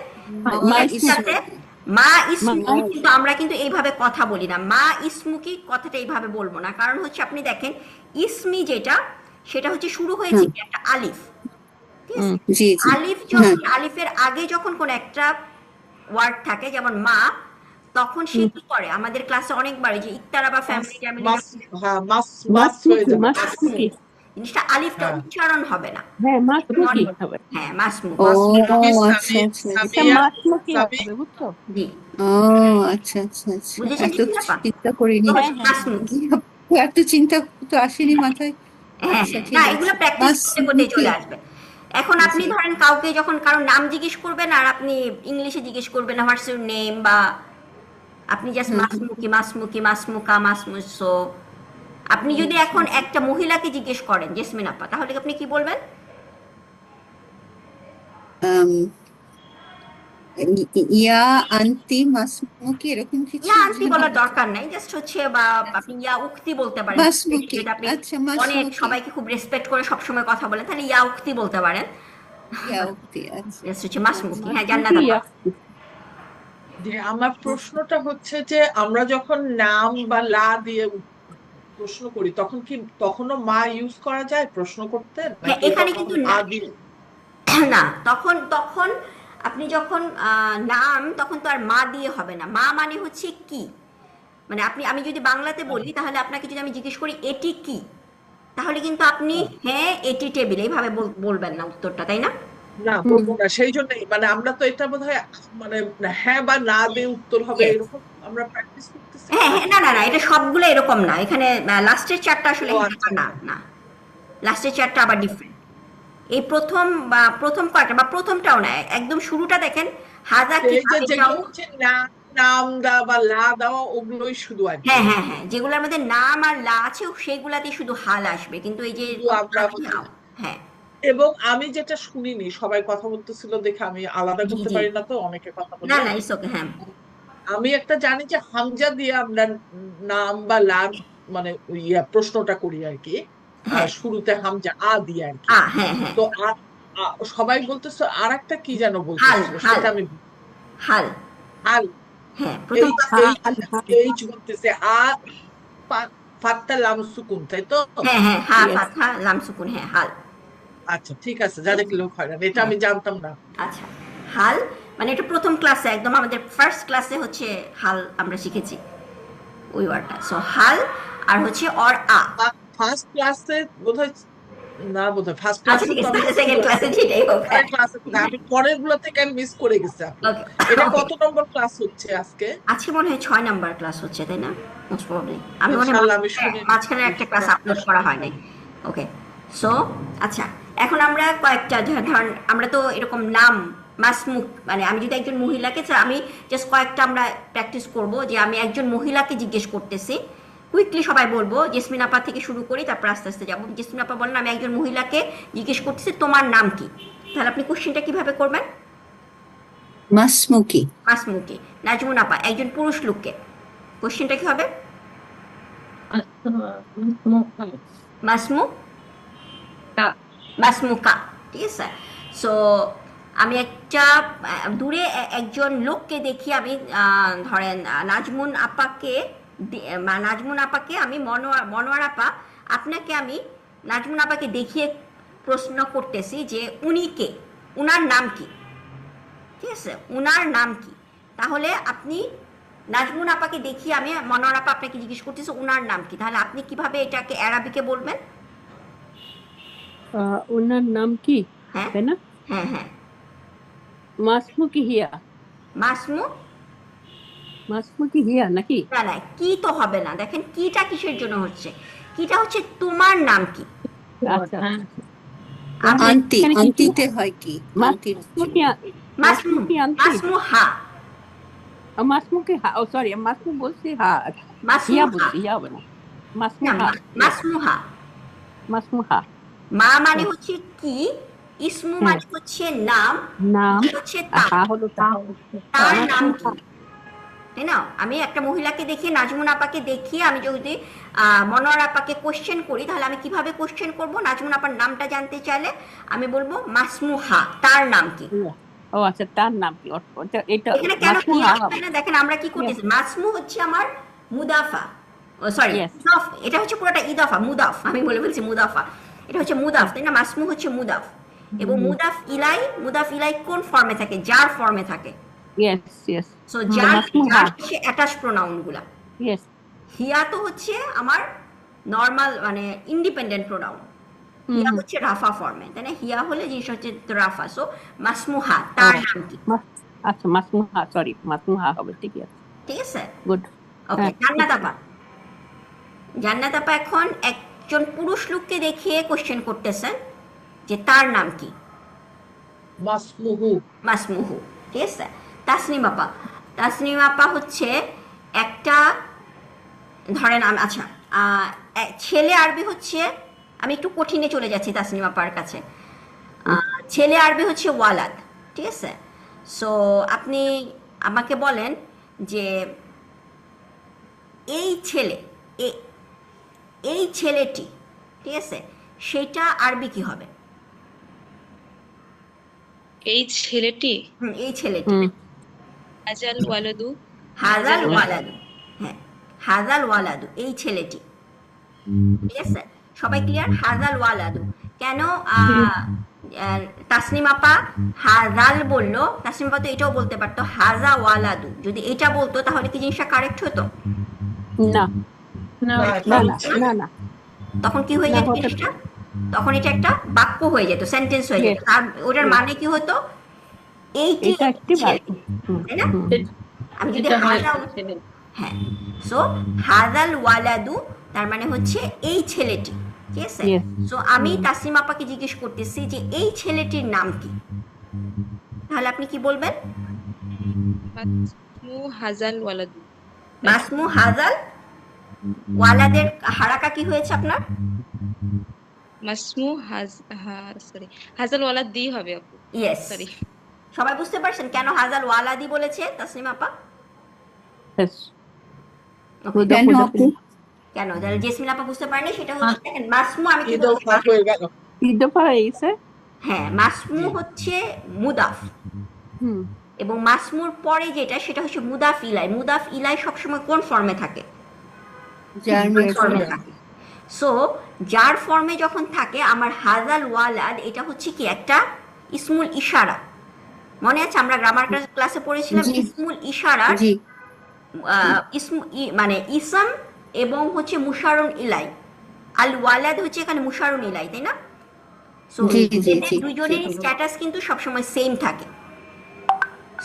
D: মা
B: মা
A: এর সাথে
B: ইসমুকি।
D: ইসমুকি।
A: মা
B: মা
A: ইসমুকি, কিন্তু আমরা কিন্তু এইভাবে কথা বলি না, মা ইসমুকি কথাটা এইভাবে বলবো না। কারণ হচ্ছে আপনি দেখেন ইসমি যেটা, সেটা হচ্ছে শুরু হয়েছে
D: হুম,
A: কি একটা আলিফ, ঠিক আছে।
D: জি জি।
A: আলিফ
D: হ্যাঁ,
A: যখন, আলিফের আগে যখন কোন একটা ওয়ার্ড থাকে, যেমন মা, তখন সে কি করে? আমাদের ক্লাসে অনেকবার এই যে ইকতারা বা
C: মাস
A: ফ্যামিলি ট্যামিলি
C: মাস, হ্যাঁ মাস, মাস হয়ে
B: মাসমুকি,
C: যাবে মাস।
B: মাসমুকি।
A: জিনিসটা, আলিফটা
C: হ্যাঁ,
A: উচ্চারণ হবে না।
B: হ্যাঁ, মাসমুকি হবে।
A: হ্যাঁ, মাসমুক,
D: ও
C: মাসমুকি
D: আচ্ছা আচ্ছা
B: এটা
C: সামিয়া,
B: মাসমুকি
C: সামি।
B: হবে, বুঝছো?
A: জি,
D: ও আচ্ছা আচ্ছা আচ্ছা,
A: বুঝেছেন
D: এত
A: জেসমিন আপা?
D: চিন্তা করিনি।
A: তো
B: হ্যাঁ
A: হচ্ছে
B: হ্যাঁ হ্যাঁ।
A: মাসমুকি।
D: এত চিন্তা তো আসেনি মাথায়।
A: হ্যাঁ
D: আচ্ছা
A: না,
D: ঠিক
A: এগুলো
D: আছে,
A: প্র্যাকটিস করতে করতে
D: মাসমুকি।
A: চলে আসবে। এখন আপনি
D: জি
A: ধরেন কাউকে যখন কারোর নাম জিজ্ঞেস করবেন, আর আপনি ইংলিশে জিজ্ঞেস করবেন হোয়াটস ইউর নেম, বা আপনি জাস্ট
D: হুম হুম,
A: মাসমুকি, মাসমুকি, মাসমুকা, মাসমুসো। আপনি যদি
D: আচ্ছা
A: এখন একটা মহিলাকে জিজ্ঞেস করেন জেসমিন আপা, তাহলে আপনি কি বলবেন?
D: আম, ইয়া আন্টি মাসমুকি এরকম কিছু
A: ইয়া আন্টি
D: যেন
A: বলার দরকার নাই, জাস্ট হচ্ছে, বা আপনি ইয়া উক্তি বলতে পারেন।
D: মাসমুকি।
A: যদি আপনি
D: আচ্ছা
A: অনেক
D: মাসমুকি,
A: সবাইকে খুব রেসপেক্ট করে সবসময় কথা বলেন, তাহলে ইয়া উক্তি বলতে পারেন।
D: ইয়া উক্তি। আচ্ছা
A: জাস্ট হচ্ছে
D: আচ্ছা
A: মাসমুকি। হ্যাঁ, জান্নাত
B: মাসমুকি
A: আপা।
B: ইয়া।
C: যে আমার প্রশ্নটা হচ্ছে যে আমরা যখন নাম বা লা দিয়ে প্রশ্ন করি, তখন কি তখনও মা ইউজ করা যায় প্রশ্ন করতে,
A: হ্যাঁ,
C: নাকি
A: এখানে
C: তখন
A: কিন্তু
C: আ দিয়ে?
A: না, তখন তখন আপনি যখন নাম, তখন তো আর মা দিয়ে হবে না। মা মানে হচ্ছে কি, মানে আপনি, আমি যদি বাংলাতে বলি, তাহলে আপনাকে যদি আমি জিজ্ঞেস করি এটি কি, তাহলে কিন্তু আপনি হ্যাঁ এটি টেবিল এইভাবে বলবেন না উত্তরটা, তাই না?
C: না বলবো না, সেই জন্যই মানে আমরা তো এটা বোধহয় মানে হ্যাঁ বা না দিয়ে উত্তর হবে
A: Yes.
C: এরকম আমরা প্র্যাকটিস করতেছি
A: হ্যাঁ
C: না।
A: হ্যাঁ, না না না, এটা সবগুলো এরকম না, এখানে লাস্টের চারটা আসলে
C: ও
A: হ্যাঁ
C: আচ্ছা
A: না
C: আচ্ছা।
A: না, লাস্টের চারটা আবার ডিফারেন্ট। এই প্রথম বা প্রথম কয়টা বা প্রথমটাও না, একদম শুরুটা দেখেন, হাজা কি
C: এই যে
A: এটাও,
C: যেগুলো হচ্ছে না নাম দেওয়া বা লা দেওয়া ওগুলোই শুধু আর কি,
A: হ্যাঁ হ্যাঁ হ্যাঁ, যেগুলোর মধ্যে নাম আর লা আছে সেগুলাতেই শুধু হাল আসবে, কিন্তু এই যে
C: শুধু আমরা হচ্ছে।
A: হ্যাঁ।
C: এবং আমি যেটা শুনিনি, সবাই কথা বলতেছিল দেখে আমি আলাদা
A: জি
C: করতে
A: জি,
C: পারি না তো অনেকে কথা
A: না
C: বলে।
A: না, ইটস ওকে, হ্যাঁ
C: আমি একটা জানি যে হামজা দিয়ে আমরা নাম বা লার মানে প্রশ্নটা করি আর কি,
A: হ্যাঁ,
C: শুরুতে হামজা আ দিয়ে আর কি।
A: হ্যাঁ হ্যাঁ,
C: তো সবাই বলতেছে আর একটা কি যেন
A: হাল
C: বলতেছিল
A: হাল
C: সেটা আমি
A: হাল,
C: আল
A: হ্যাঁ প্রথম
C: এইচ
A: ক্লাসে,
C: এইচ এইচ বলতেছে ফাত্তা লাম সুকুন, তাই তো?
A: হ্যাঁ হ্যাঁ, হা
D: Yes.
A: ফাতহা লাম সুকুন, হ্যাঁ হাল।
C: আচ্ছা ঠিক আছে, যাদের লোক হয় না, এটা আমি জানতাম না।
A: আচ্ছা, হাল মানে এটা প্রথম ক্লাসে একদম আমাদের ফার্স্ট ক্লাসে হচ্ছে হাল আমরা শিখেছি ওই ওয়ার্ডটা। সো হাল আর হচ্ছে অর আ।
C: ফার্স্ট ক্লাসে বোধহয়, না বোধহয় ফার্স্ট
A: আচ্ছা
C: ক্লাসে
A: ঠিক
C: তো
A: আছে,
C: আমি
A: তাহলে সেকেন্ড ক্লাসে যেটাই হোক,
C: পরের ক্লাসে, আমি পরের গুলো থেকে আমি মিস করে গেছি আপু।
A: ওকে
C: এটা
A: ওকে।
C: কত নম্বর ক্লাস হচ্ছে আজকে?
A: আজকে মনে হয় 6 নাম্বার ক্লাস হচ্ছে, তাই না? মোস্ট প্রবাবলি আমি মনে হয়
C: ইনশাআল্লাহ আমি শুনি
A: মাঝখানে একটা ক্লাস আপলোড করা হয় নাই। ওকে, সো আচ্ছা, এখন আমরা কয়েকটা ধরেন, আমরা তো এরকম নাম মাসমুক, মানে আমি যদি একজন মহিলাকে আমি জাস্ট কয়েকটা আমরা প্র্যাকটিস করব, যে আমি একজন মহিলাকে জিজ্ঞেস করতেছি, কুইকলি সবাই বলবো, জেসমিন আপা থেকে শুরু করি, তারপর আস্তে আস্তে যাবো। জেসমিন আপা বলেন, আমি একজন মহিলাকে জিজ্ঞেস করতেছি তোমার নাম কি, তাহলে আপনি কোশ্চেনটা কিভাবে করবেন?
D: মাসমুকি,
A: মাসমুকি। নাজমুন আপা একজন পুরুষ লোককে, কোশ্চেনটা কি হবে? মাসমু মাসমুকা, ঠিক আছে। সো আমি একটা দূরে একজন লোককে দেখি, আমি ধরেন নাজমুন আপাকে নাজমুন আপাকে আমি মনোয়ার আপা, আপনাকে আমি নাজমুন আপাকে দেখিয়ে প্রশ্ন করতেছি যে উনি কে, উনার নাম কি, ঠিক আছে, উনার নাম কি। তাহলে আপনি নাজমুন আপাকে দেখিয়ে আমি মনোয়ার আপা আপনাকে জিজ্ঞেস করতেছি উনার নাম কি, তাহলে আপনি কিভাবে এটাকে আরবিকে বলবেন?
E: ওনার নাম কি,
A: হ্যাঁ
E: তাই না?
A: হ্যাঁ হ্যাঁ,
E: মাসমুকি হিয়া,
A: মাসমু,
E: মাসমুকি হিয়া নাকি?
A: না না, কি তো হবে না, দেখেন কিটা কিসের জন্য হচ্ছে, কিটা হচ্ছে তোমার নাম কি।
E: আচ্ছা,
A: আপনি
D: আন্টি,
E: এখানে কি
D: আন্টিতে হয় কি? আন্টির
E: মাসমুকি
A: মাসমু,
E: মাসমুকি আন্টি,
A: মাসমু হা,
E: মাসমুকি হা, ও সরি, মাসমু বলছি হা,
A: মাসমু
E: হিয়া
A: হা,
E: বলছি, হিয়া হবে না,
A: না,
E: মাসমু হা,
A: মাসমু হা।
E: মাসমু হা,
A: মা মানে হচ্ছে কি, ইসমু
E: হ্যাঁ,
A: মানে হচ্ছে নাম,
E: নাম,
A: কি হচ্ছে
E: আর
A: তার,
E: হা হলো তার
A: তার নাম
E: মাসমু
A: কি,
E: হা,
A: তাই না? আমি একটা মহিলাকে দেখিয়ে, নাজমুন আপাকে দেখিয়ে আমি যদি মনোয়ার আপাকে কোশ্চেন করি, তাহলে আমি কিভাবে কোশ্চেন করব? নাজমুন আপার নামটা জানতে চাইলে আমি বলবো মাসমুহা, তার নাম কি।
E: হিয়া। ও আচ্ছা, তার নাম কি? এটা
A: এখানে কেন
E: মাসমু
A: কি
E: হা
A: আসবে
E: হবে।
A: না, দেখেন আমরা কি করতেছি, মাসমু হচ্ছে আমার মুদাফা, সরি
E: Yes.
A: ইদাফ, এটা হচ্ছে পুরোটা ইদাফা, মুদাফ, আমি বলে বলছি মুদাফা, এটা হচ্ছে মুদাফ, তাই না? মাসমু হচ্ছে মুদাফ, এবং মুদাফ ইলাই কোন ফর্মে থাকে? যার ফর্মে থাকে।
E: ইয়েস ইয়েস,
A: সো যার
E: মাসমু হা,
A: হচ্ছে অ্যাটাচ প্রোনাউন গুলা।
E: ইয়েস,
A: হিয়া তো হচ্ছে আমার নর্মাল মানে ইন্ডিপেন্ডেন্ট প্রোনাউন, হিয়া হচ্ছে রাফা ফর্মে, তাই না? হিয়া হলে জিনিস হচ্ছে রাফা। সো মাসমুহা, তার নাম কি,
E: আচ্ছা, মাসমু হা, সরি, মাসমু হা হবে, ঠিক আছে,
A: ঠিক আছে।
E: গুড।
A: ওকে, জান্নাত আপা, জান্নাত আপা এখন একজন পুরুষ লোককে দেখিয়ে কোশ্চেন করতেছেন যে তার নাম কি,
C: মাসমুহু।
A: মাসমুহু, ঠিক আছে। তাসনিম আপা হচ্ছে একটা, ধরেন আচ্ছা, ছেলে আরবি হচ্ছে, আমি একটু কঠিনে চলে যাচ্ছি তাসনিম আপার কাছে, ছেলে আরবি হচ্ছে ওয়ালাদ, ঠিক আছে। সো আপনি আমাকে বলেন যে এই ছেলে, এই ছেলেটি, ঠিক আছে, সেটা আরবি কি হবে?
F: এই ছেলেটি
A: এই ছেলেটি,
F: হাজাল ওয়ালাদু,
A: হাজাল ওয়ালাদু, হ্যাঁ হাজাল ওয়ালাদু, এই ছেলেটি, ঠিক আছে। সবাই ক্লিয়ার? হাজাল ওয়ালাদু। কেন তাসনিম আপা হাজাল বললো? তাসনিম আপা তো এটাও বলতে পারতো হাজা ওয়ালাদু, যদি এটা বলতো তাহলে কি জিনিসটা কারেক্ট হতো?
E: না
F: না
E: না না না না,
A: তখন কি হয়ে
E: না
A: যেত
E: হতে
A: জিনিসটা? তখন এটা একটা বাক্য হয়ে যেত, সেন্টেন্স হয়ে যেত।
E: Yes.
A: তার ওটার মানে কি হতো, এইটি
E: এটা একটি
A: ছেলে,
E: বাক্য। হুম,
A: তাই না?
E: হুম,
A: আমি যদি
B: এটা
A: হাজা,
B: হয়েছে ছেলে।
A: হ্যাঁ, সো হাজাল ওয়ালাদু তার মানে হচ্ছে এই ছেলেটি, ঠিক আছে?
E: Yes.
A: সো আমি তাসলিম আপাকে জিজ্ঞেস করতেছি যে এই ছেলেটির নাম কি, তাহলে আপনি কি বলবেন?
F: মাসমু হাজাল ওয়ালাদু।
A: মাসমু হাজাল ওয়ালাদের হারাকা কি হয়েছে আপনার?
F: মাসমু সরি, হাজাল ওয়ালাদ দি হবে আপু।
A: Yes,
F: sorry.
A: সবাই বুঝতে পারছেন কেন হাজাল ওয়ালাদি বলেছে তাসলিম আপা?
E: yes.
A: Okay.
E: হুদা
D: কেন
E: হুদা
D: আপু?
A: কেন তাহলে জেসমিন আপা বুঝতে পারেনি? সেটা হচ্ছে দেখেন মাসমু, আমি কি
C: ঈদ
A: বলছি?
C: হয়ে গেল।
E: ইদফা হয়েছে।
A: হ্যাঁ, মাসমু হচ্ছে মুদাফ,
E: হুম,
A: এবং মাসমুর পরে যেটা সেটা হচ্ছে মুদাফ ইলাই। মুদাফ ইলাই সবসময় কোন ফর্মে থাকে?
D: যার
A: ফর্মে থাকে। সো যার ফর্মে যখন থাকে, আমার হাজাল ওয়ালাদ এটা হচ্ছে কি একটা ইসমুল ইশারা। মনে আছে আমরা গ্রামার ক্লাসে পড়েছিলাম
D: জি।
A: ইসমুল ইশারার
D: জি
A: মানে ইসম এবং হচ্ছে মুশারুন ইলাই। আল ওয়ালাদ হচ্ছে এখানে মুশারুন ইলাই, তাই না? সো
D: জি, জি,
A: এদের
D: জি,
A: দুজনেরই
D: জি।
A: স্ট্যাটাস কিন্তু সবসময় সেম থাকে।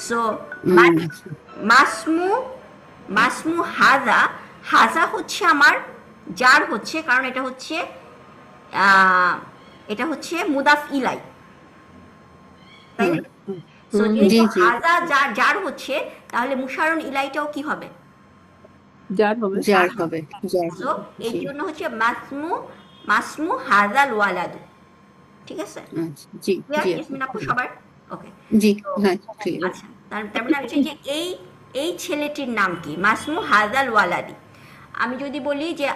A: সো
D: হুম,
A: মাসমু, মাসমু হাজা, হাজা হচ্ছে আমার যার হচ্ছে, কারণ এটা হচ্ছে এটা হচ্ছে মুদাফ ইলাই, তাই না? সো
D: জি,
A: যেহেতু
D: জি।
A: হাজা যার হচ্ছে, তাহলে মুশারুন ইলাইটাও কি হবে?
E: যার হবে।
D: যার হবে, যার
A: সো এর
D: জি,
A: জন্য হচ্ছে মাসমু, মাসমু হাজাল ওয়ালাদু, ঠিক আছে?
D: আচ্ছা, জি,
A: ক্লিয়ার
D: জি,
A: ইয়াসমিন আপু সবার? ওকে,
D: জি, হ্যাঁ, ঠিক আছে।
A: আচ্ছা, তার মানে হচ্ছে যে এই ছেলেটির নাম কি? মাসমু হাজাল ওয়ালাদি। আমি যদি বলি যে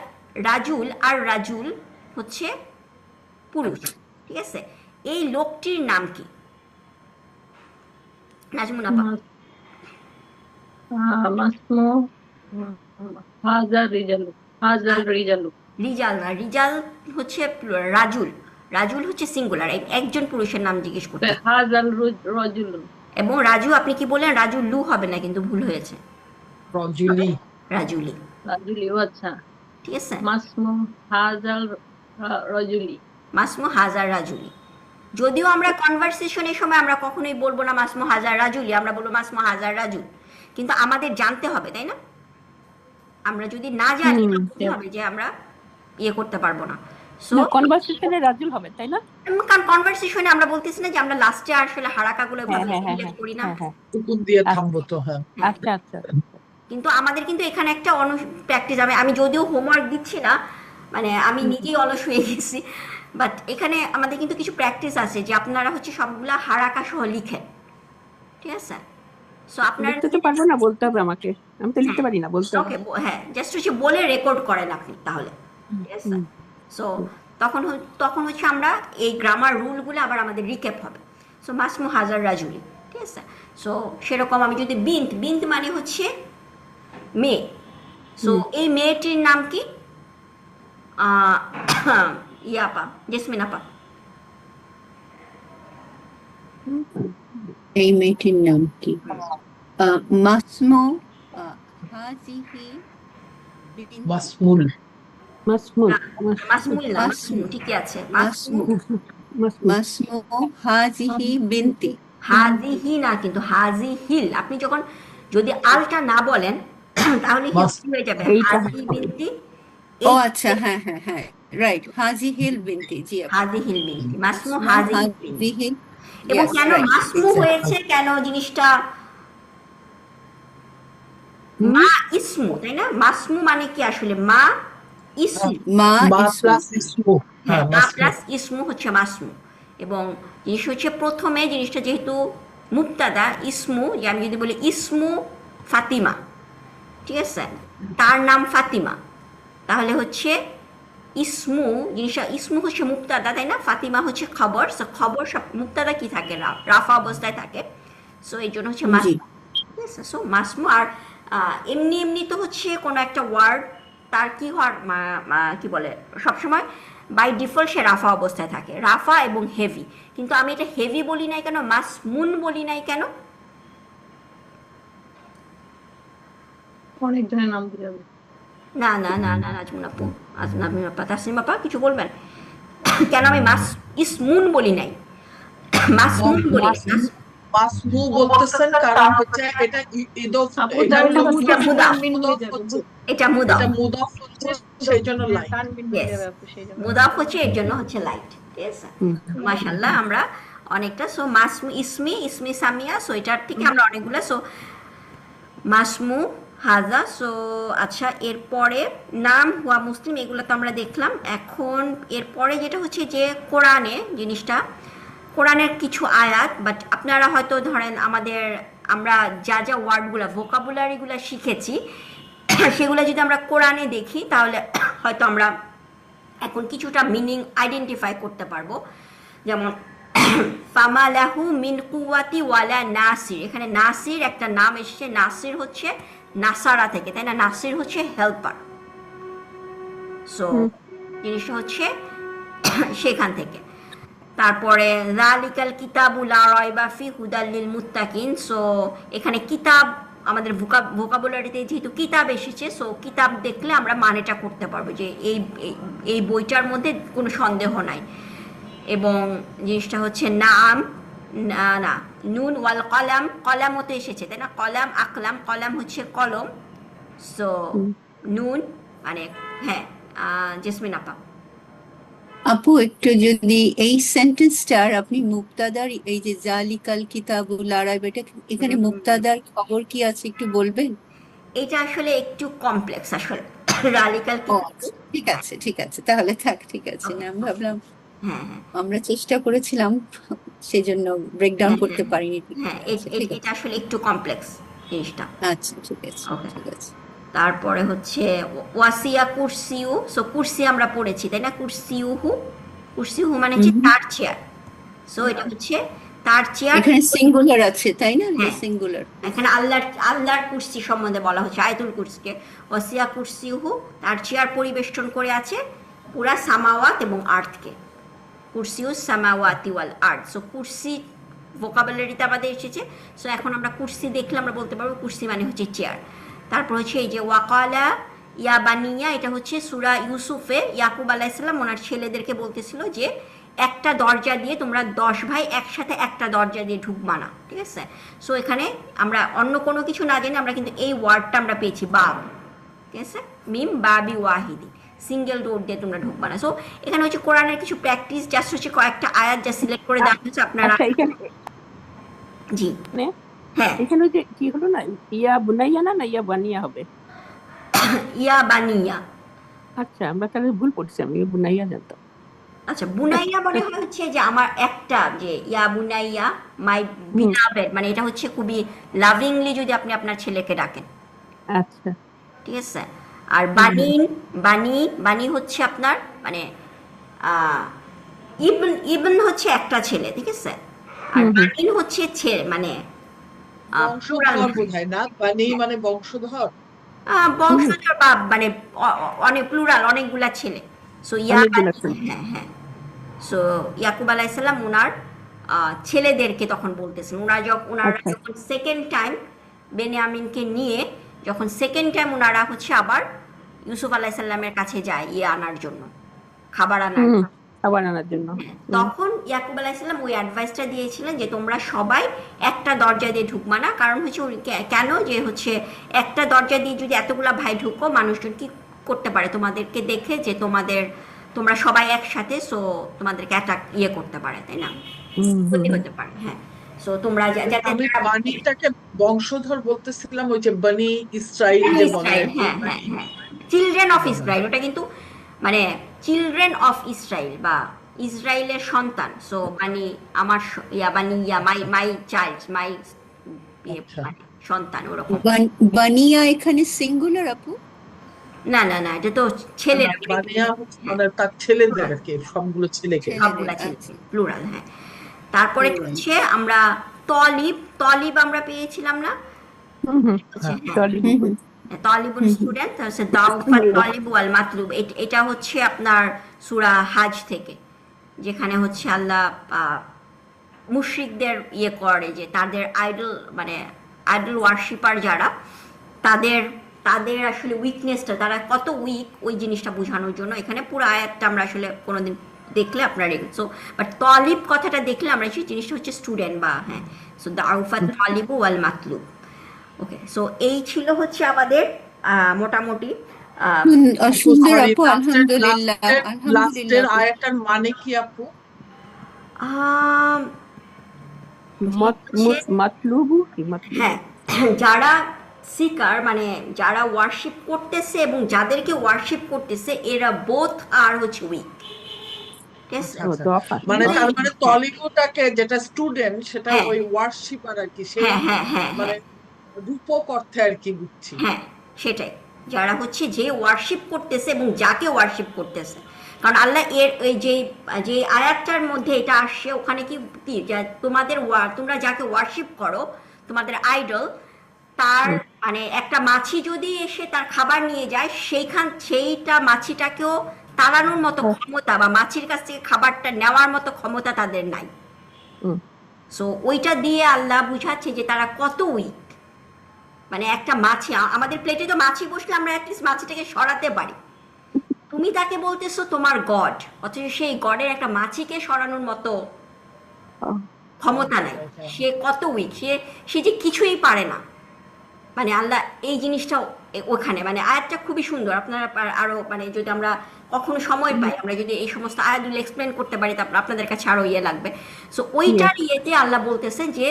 A: রাজুল, আর রাজুল হচ্ছে পুরুষ, ঠিক আছে? এই লোকটির নাম কি? নাজমুন আপা?
B: মাসমু হাজার রিজালু। হাজার রিজালু।
A: রিজাল না, রিজাল হচ্ছে রাজুল, রাজুল হচ্ছে সিঙ্গুলার, একজন পুরুষের নাম জিজ্ঞেস করতে।
B: হাজার রজুলুন।
A: এবং রাজু আপনি কি বললেন? রাজু লু হবে না, কিন্তু ভুল হয়েছে,
C: রজনী।
A: রাজুলি,
B: রাজুলিও আচ্ছা।
A: ঠিক আছে?
B: মাসমু হাজার রজুলি।
A: মাসমু হাজার রাজুলি। যদিও আমরা কনভারসেশনের সময় আমরা কখনোই বলবো না মাসমু হাজার রাজুলি, আমরা বলবো মাসমু হাজার রাজুল, কিন্তু আমাদের জানতে হবে, তাই না? আমরা যদি না জানি কি হবে যে আমরা ইয়ে করতে পারবো না। সো
E: কনভারসেশনে রাজুল হবে, তাই না?
A: কারণ কনভারসেশনে আমরা বলতেছি না যে আমরা লাস্টে আসলে হারাকাগুলো
E: হ্যাঁ,
A: ভাবে
E: হ্যাঁ, হ্যাঁ,
A: উল্লেখ করি না।
E: হ্যাঁ, হ্যাঁ।
C: টুকুন দিয়ে থামবো তো, হ্যাঁ।
E: আচ্ছা, আচ্ছা।
A: কিন্তু আমাদের কিন্তু এখানে একটা প্র্যাকটিস, আমি যদিও হোমওয়ার্ক দিচ্ছি না, মানে আমি নিজেই অলস হয়ে গেছি, বাট এখানে আমাদের কিন্তু কিছু প্র্যাকটিস আছে যে আপনারা হচ্ছে সবগুলা হারাকা সহ লিখেন, ঠিক আছে? সো আপনারা
E: লিখতে তো পারবো না, বলতে হবে আমাকে। আমি তো লিখতে পারি না, বলতে হবে।
A: ওকে, হ্যাঁ, জাস্ট হচ্ছে বলে রেকর্ড করেন আপনি তাহলে, ঠিক আছে? সো তখন হচ্ছে আমরা এই গ্রামার রুলগুলো আবার আমাদের রিক্যাপ হবে। সো মাসমু হাজার রাজুলি, ঠিক আছে? সো সেরকম আমি যদি বিন্ত, বিন্ত মানে হচ্ছে মেয়ে। সো এই মেয়েটির নাম কি? ইয়াপা, জেসমিন আপা?
D: এই মেয়েটির নাম কি? মাসমু হাজিহি বিনতি।
C: মাসমুল।
E: মাসমুল।
A: মাসমুল না,
D: মাসমু।
A: ঠিকই আছে,
D: মাসমু, মাসমু হাজিহি বিনতি।
A: হাজিহি না, কিন্তু হাজিহিল। আপনি যখন যদি আলটা না বলেন তাহলে কি হয়ে যাবে? হাজি বিনতি,
D: ও আচ্ছা, হ্যাঁ, হ্যাঁ, হ্যাঁ, রাইট, হাজিহিল বিনতি। জি আপু।
A: হাজিহিল বিনতি, মাসমু হাজিহিল বিনতি।
D: হাজিহি,
A: এবং
D: yes,
A: কেন
D: right,
A: মাসমু
D: exactly.
A: হয়েছে, কেন জিনিসটা মা ইসমু, তাই না? মাসমু মানে কি আসলে? মা ইসমু,
D: মা
C: মা
D: ইসমু।
C: প্লাস ইসমু।
A: হ্যাঁ,
C: হ্যাঁ,
A: মা
C: মাসমু।
A: প্লাস ইসমু হচ্ছে মাসমু। এবং জিনিস হচ্ছে প্রথমে জিনিসটা যেহেতু মুক্তাদা, ইসমু, যে আমি যদি বলি ইসমু ফাতিমা, ঠিক আছে, তার নাম ফাতিমা, তাহলে হচ্ছে ইসমু, জিনিসটা ইসমু হচ্ছে মুক্তাদা, তাই না? ফাতিমা হচ্ছে খবর। সো খবর সব মুক্তাদা কি থাকে? রাফা অবস্থায় থাকে। সো এই জন্য হচ্ছে
D: জি,
A: মাসমু, ঠিক আছে? সো মাসমু। আর এমনি এমনি তো হচ্ছে কোনো একটা ওয়ার্ড তার কি হওয়ার কি বলে, সবসময় বাই ডিফল্ট সে রাফা অবস্থায় থাকে, রাফা এবং হেভি। কিন্তু আমি এটা হেভি বলি নাই কেন, মাসমুন বলি নাই কেন?
B: অনেক জনের নাম দিয়ে যাবে।
A: না না না না, নাজমুন আপু, নাজমুন আপা, তাসনিম আপা কিছু বলবেন? কেন আমি ইসমুন বলি নাই, মাসমুন বলি নাই।
C: মাসমু বলতেছেন কারণ হচ্ছে এটা ইদফ,
B: আপু
C: এটা
B: তাহলে
C: হলো
B: হচ্ছে
A: মুদাফ।
B: তানবিন হয়ে
C: মুদাফ
B: যাবে,
C: হচ্ছে,
A: এটা মুদাফ,
C: এটা মুদাফ হচ্ছে সেই জন্য
B: হ্যাঁ,
C: লাইট।
B: তানবিন হয়ে
A: Yes.
B: যাবে আপু সেই জন্য।
A: মুদাফ হচ্ছে এর জন্য হচ্ছে লাইট, ঠিক আছে।
E: হুম।
A: মাশাআল্লাহ আমরা অনেকটা, সো মাসমু ইসমি সামিয়া, সো এটার থেকে আমরা অনেকগুলো, সো মাসমু হাজা, সো আচ্ছা এরপরে নাম হুয়া মুসলিম এগুলো তো আমরা দেখলাম। এখন এরপরে যেটা হচ্ছে যে কোরআনে জিনিসটা, কোরআনের কিছু আয়াত, বাট আপনারা হয়তো ধরেন আমরা যা যা ওয়ার্ডগুলো ভোকাবুলারিগুলো শিখেছি সেগুলো যদি আমরা কোরআনে দেখি তাহলে হয়তো আমরা এখন কিছুটা মিনিং আইডেন্টিফাই করতে পারবো। যেমন ফামালাহু মিন কুওয়াতি ওয়ালা নাসির, এখানে নাসির একটা নাম এসেছে, নাসির হচ্ছে নাসারা থেকে, তাই না, নাসির হচ্ছে হেল্পার, সো জিনিসটা হচ্ছে সেখান থেকে। তারপরে যালিকাল কিতাবু লা রাইবা ফি হুদাল লিল মুত্তাকিন, সো এখানে কিতাব আমাদের ভোকাবুলারিতে যেহেতু কিতাব এসেছে, সো কিতাব দেখলে আমরা মানেটা করতে পারবো যে এই বইটার মধ্যে কোনো সন্দেহ নাই। এবং জিনিসটা হচ্ছে নাম না নুন ওয়াল কলাম, কলাম হতে এসেছে, তাই না, কলাম আকলাম, কলাম হচ্ছে কলম, সো নুন মানে হ্যাঁ। জেসমিন আপা।
D: আপু একটু যদি এই সেন্টেন্সটার আপনি মুক্তাদার, এই যে জালিকাল কিতাবুল লা রাইবা, এটা এখানে মুক্তাদার খবর কি আছে একটু বলবেন?
A: এটা আসলে একটু কমপ্লেক্স আসলে রালিকাল
D: ও আচ্ছা, ঠিক আছে ঠিক আছে, তাহলে থাক, ঠিক আছে। না আমি ভাবলাম,
A: হ্যাঁ হ্যাঁ
D: আমরা চেষ্টা করেছিলাম সেজন্য ব্রেকডাউন করতে পারিনি। ঠিক
A: হ্যাঁ,
D: আছে ঠিক আছে,
A: এটা আসলে একটু কমপ্লেক্স জিনিসটা।
D: আচ্ছা ঠিক আছে
A: Okay.
D: ঠিক আছে।
A: তারপরে হচ্ছে ওয়াসিয়া কুরসিউ, সো কুরসি আমরা পড়েছি তাই না, কুরসিউহু, কুরসিউহু মানে হচ্ছে তার চেয়ার, সো এটা হচ্ছে তার চেয়ার।
D: এখানে সিঙ্গুলার আছে তাই না,
A: হ্যাঁ।
D: সিঙ্গুলার।
A: এখানে আল্লাহর কুরসি সম্বন্ধে বলা হচ্ছে, আয়াতুল কুরসিকে ওয়াসিয়া কুরসিউহু, তার চেয়ার পরিবেষ্টন করে আছে পুরা সামাওয়াত এবং আর্থকে, কুরসিউস সামাওয়াতি ওয়াল আর্থ, সো কুরসি ভোকাবুলারিতে আমাদের এসেছে, সো এখন আমরা কুরসি দেখলে আমরা বলতে পারবো কুরসি মানে হচ্ছে চেয়ার। তারপর হচ্ছে এই যে ওয়াকালা ইয়া বানিয়া, এটা হচ্ছে সূরা ইউসুফে ইয়াকুব আলাইহিস সালাম ওনার ছেলেদেরকে বলতেছিল যে একটা দরজা দিয়ে তোমরা 10 ভাই একসাথে একটা দরজা দিয়ে ঢুকবা না, ঠিক আছে। সো এখানে আমরা অন্য কোনো কিছু না জেনে আমরা কিন্তু এই ওয়ার্ডটা আমরা পেয়েছি বাব, ঠিক আছে, মিম বাবি ওয়াহিদি, সিঙ্গেল ডোর দিয়ে তোমরা ঢুকবা না। সো এখানে হচ্ছে কোরআনের কিছু প্র্যাকটিস, জাস্ট হচ্ছে কয়েকটা আয়াত যা সিলেক্ট করে দেওয়া হচ্ছে আপনারা।
E: আচ্ছা এখানে
A: জি
E: মানে
A: হ্যাঁ,
E: এখানে ওই যে কি হলো না, ইয়া বুনাইয়া না ইয়া বানিয়া হবে?
A: ইয়া বানিয়া,
E: আচ্ছা আমরা তাহলে ভুল পড়ছি, আমি বুনাইয়া জানতাম।
A: আচ্ছা বুনাইয়া মনে হয় হচ্ছে যে আমার একটা যে ইয়া বুনাইয়া মাই বিলাভেড, মানে এটা হচ্ছে খুবই লাভিংলি যদি আপনি আপনার ছেলেকে ডাকেন,
E: আচ্ছা
A: ঠিক আছে। আর বানি হচ্ছে আপনার মানে ইবন হচ্ছে একটা ছেলে, ঠিক আছে। আর বানিন হচ্ছে ছেলে মানে
C: বংশধর বোধহয় না, বানি মানে বংশধর।
A: বংশধর বা মানে অনেক প্লুরাল, অনেকগুলা ছেলে, সো
E: অনেকগুলা ছেলে।
A: হ্যাঁ হ্যাঁ, সো ইয়াকুব আলাইহিস সালাম ওনার ছেলেদেরকে তখন বলতেছেন, ওনারা
E: আচ্ছা।
A: যখন সেকেন্ড টাইম বেনিয়ামিনকে নিয়ে যখন সেকেন্ড টাইম ওনারা হচ্ছে আবার ইউসুফ আলাইহিস সালামের কাছে যায় আনার জন্য, খাবার আনার জন্য,
E: খাবার আনার জন্য।
A: তখন ইয়াকুব আলাইহিসসালাম ওই অ্যাডভাইসটা দিয়েছিলেন যে তোমরা সবাই একটা দরজা দিয়ে ঢুকবা না, কারণ হচ্ছে কেন যে হচ্ছে একটা দরজা দিয়ে যদি এতগুলা ভাই ঢুকো মানুষজন কি করতে পারে তোমাদেরকে দেখে যে তোমরা সবাই একসাথে, সো তোমাদেরকে অ্যাটাক করতে পারে, তাই না, ক্ষতি হতে পারে। হ্যাঁ, সো তোমরা যাতে
C: আমি বানিটাকে বংশধর বলতেছিলাম, ওই যে বানি ইসরাইল যে বলে।
A: হ্যাঁ হ্যাঁ হ্যাঁ, চিলড্রেন অফ ইসরাইল, ওটা কিন্তু মানে চিলড্রেন অফ ইসরাইল বা ইসরায়েলের সন্তান, সো মানে আমার মাই চাইল্ড, মাই
C: আচ্ছা।
A: সন্তান ওরকম।
D: বানিয়া এখানে সিঙ্গুলার আপু?
A: না না না, এটা তো ছেলেরা,
C: বানিয়া হচ্ছে মানে তার ছেলেদের আর কি, সবগুলো ছেলেকে।
A: সবগুলা ছেলে,
D: আচ্ছা।
A: প্লুরাল। হ্যাঁ, তারপরে হচ্ছে আমরা তলিব আমরা পেয়েছিলাম না, তালিবুল স্টুডেন্ট, তারপর দাউফাল তালিব ওয়াল মাতলুব, এটা হচ্ছে আপনার সূরা হাজ থেকে, যেখানে হচ্ছে আল্লাহ মুশরিকদের করে যে তাদের আইডল ওয়ার্শিপার যারা, তাদের আসলে উইকনেসটা, তারা কত উইক ওই জিনিসটা বোঝানোর জন্য এখানে পুরো আয়াতটা আমরা আসলে কোনোদিন দেখলে আপনারা সো বাট তলিব কথাটা দেখলে আমরা সেই জিনিসটা হচ্ছে স্টুডেন্ট বা হ্যাঁ, সো দাউফা তলিবু ওয়াল মাতলুব। ওকে, সো এই ছিল হচ্ছে আমাদের মোটামুটি
D: সুন্দর
C: Sorry,
D: আপু, আলহামদুলিল্লাহ
C: লাস্টের
D: আলহামদুলিল্লাহ আপু।
C: আয়াতটার মানে কি আপু?
A: আম,
E: मतलूबू की मतलूब
A: হ্যাঁ, যারা সিকার মানে যারা ওয়ার্শিপ করতেছে এবং যাদেরকে ওয়ার্শিপ করতেছে এরা বোথ আর হচ্ছে উইক। ঠিক আছে?
C: আচ্ছা।
E: दौफा
C: মানে তার মানে তলিবুটাকে যেটা স্টুডেন্ট সেটা
A: হ্যাঁ।
C: ওই ওয়ার্শিপার আর কি, সেই
A: হ্যাঁ হ্যাঁ হ্যাঁ
C: মানে
A: হ্যাঁ
C: রূপক অর্থে আর কি বুঝছি।
A: হ্যাঁ, সেটাই, যারা হচ্ছে যে ওয়ার্শিপ করতেছে এবং যাকে ওয়ার্শিপ করতেছে। কারণ আল্লাহ এর ওই যে যে আয়াতটার মধ্যে এটা আসছে ওখানে কি কি তোমাদের তোমরা যাকে ওয়ার্শিপ করো তোমাদের আইডল, তার মানে একটা মাছি যদি এসে তার খাবার নিয়ে যায় সেইটা মাছিটাকেও তাড়ানোর মতো ক্ষমতা বা মাছির কাছ থেকে খাবারটা নেওয়ার মতো ক্ষমতা তাদের নাই। সো ওইটা দিয়ে আল্লাহ বুঝাচ্ছে যে তারা কত উইক। মানে একটা মাছি, আমাদের প্লেটে তো মাছি বসলে আমরা অ্যাটলিস্ট মাছিটাকে সরাতে পারি, তুমি তাকে বলতেছো তোমার গড, অথচ সেই গডের একটা মাছিকে সরানোর মতো ক্ষমতা নাই। সে কত উইক, সে যে কিছুই পারে না। মানে আল্লাহ এই জিনিসটা ওখানে মানে আয়াতটা খুবই সুন্দর। আপনারা আরো মানে যদি আমরা কখনো সময় পাই, আমরা যদি এই সমস্ত আয়াতগুলো এক্সপ্লেন করতে পারি তারপর আপনাদের কাছে আরো ইয়ে লাগবে। সো ওইটার ইয়েতে আল্লাহ বলতেছে যে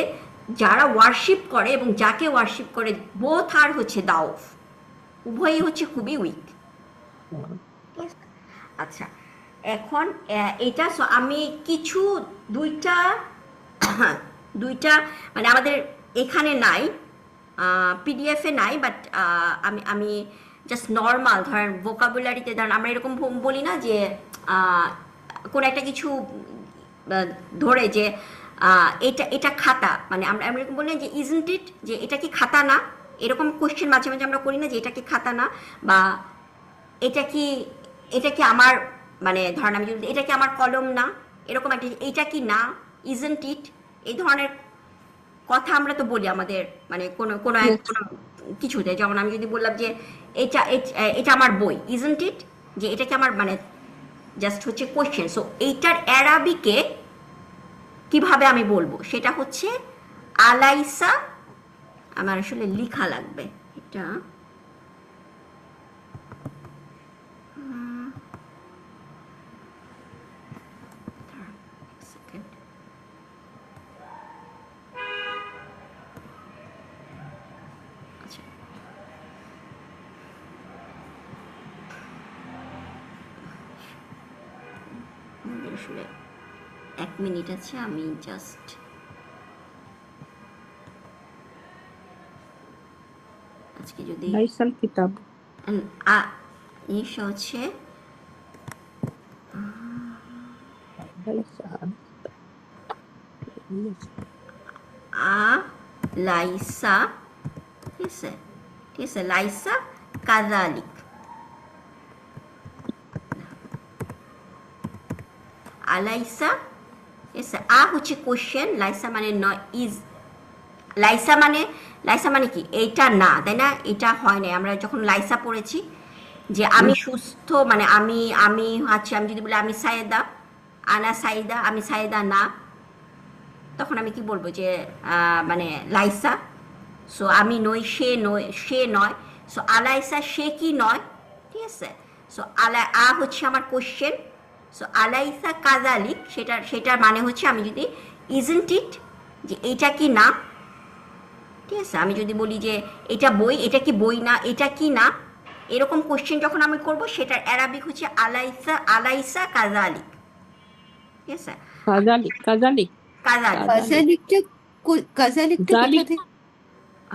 A: যারা ওয়ার্শিপ করে এবং যাকে ওয়ার্শিপ করে বোথ আর হচ্ছে দাউফ, উভয়ই হচ্ছে খুবই উইক। আচ্ছা, এখন এটা আমি কিছু দুইটা মানে আমাদের এখানে নাই, পিডিএফে নাই, বাট আমি জাস্ট নর্মাল ধরেন ভোকাবুলারিতে ধরেন আমরা এরকম বলি না যে কোন একটা কিছু ধরে যে এটা খাতা, মানে আমরা এরকম বলি না যে ইজন্ট ইট, যে এটা কি খাতা না, এরকম কোশ্চেন মাঝে মাঝে আমরা করি না যে এটা কি খাতা না, বা এটা কি আমার মানে ধরেন আমি যদি এটা কি আমার কলম না, এরকম একটা এইটা কি না, ইজন্ট ইট, এই ধরনের কথা আমরা তো বলি আমাদের মানে কোনো কিছুতে। যেমন আমি যদি বললাম যে এটা আমার বই, ইজন্ট ইট, যে এটা কি আমার মানে জাস্ট হচ্ছে কোয়েশ্চেন। সো এইটার অ্যারাবিকে কিভাবে আমি বলবো সেটা হচ্ছে আলাইসা, আমার আসলে লেখা লাগবে এটা, আসলে 1 মিনিট আছে, আমি জাস্ট আজকে যদি
E: लाइसल किताब
A: জিনিসটা হচ্ছে লাইসা, ঠিক আছে, লাইসা কাযালিক, আলাইসা, ঠিক আছে, হচ্ছে কোশ্চেন, লাইসা মানে নয়, লাইসা মানে কি এইটা না, তাই না, এটা হয় না। আমরা যখন লাইসা পড়েছি যে আমি সুস্থ, মানে আমি যদি বলি আমি সায়েদা, আনা সাইদা, আমি সায়েদা না, তখন আমি কি বলবো যে মানে লাইসা, সো আমি নই, সে নয়, সো আলাইসা সে কি নয়, ঠিক আছে। সো হচ্ছে আমার কোশ্চেন, সো আলাইসা কাযালিক সেটার মানে হচ্ছে আমি যদি ইজন্ট ইট, যে এইটা কি না, ঠিক আছে। আমি যদি বলি যে এটা বই, এটা কি বই না, এটা কি না, এরকম কোশ্চেন যখন আমি করব সেটার অ্যারাবিক হচ্ছে আলাইসা কাযালিক, ঠিক আছে।
E: काजालिक काजालिक
A: কাযালিক
D: কাজালিকটা কোথা থেকে